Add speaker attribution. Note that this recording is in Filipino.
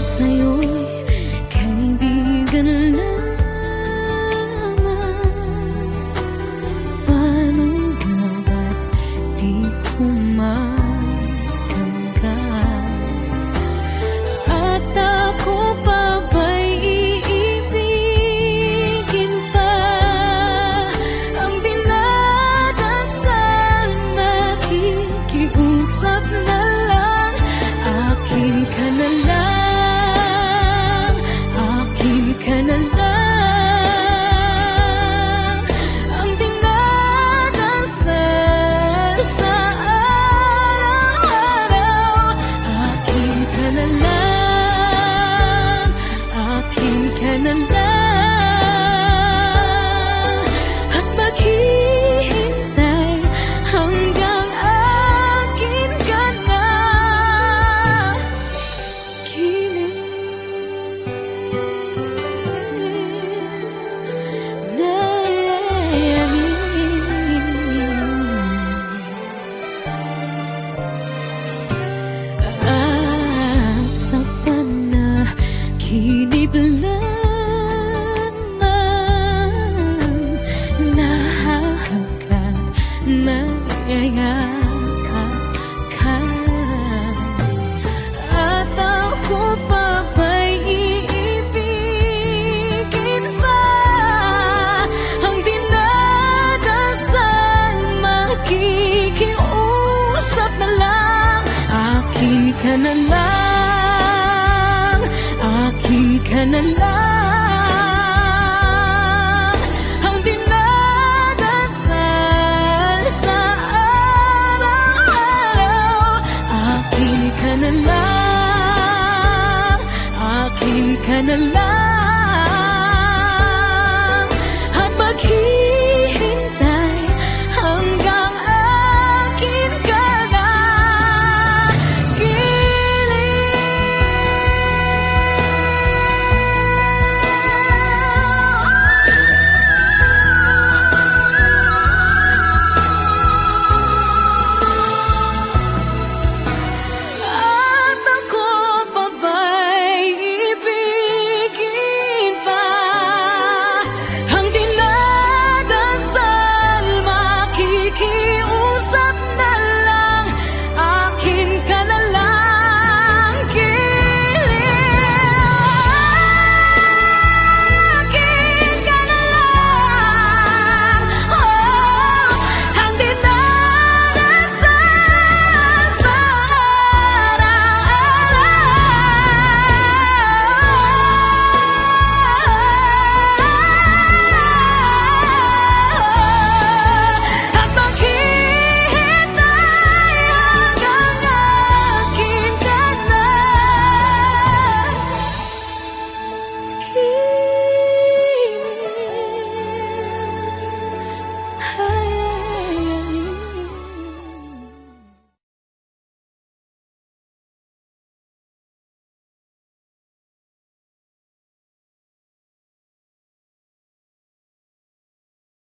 Speaker 1: sa'yo'y kaibigan lamang. Paano nga ba't di ko matanggap? At ako pa ba'y iibigin pa? Ang dinadasal, nakikiusap na lang. Akin ka na lang, akin ka na lang. Ang dinadasal sa araw-araw. Akin ka na lang, akin ka na lang. At maghihintay hanggang akin ka na. At sa panaginip lamang, nahahagkan, nayayakap ka. At ako pa ba'y iibigin pa? Ang dinadasal, makikiusap na lang. Akin ka na lang, akin ka na lang. Ang dinadasal sa araw-araw. Akin ka na lang, akin ka na lang.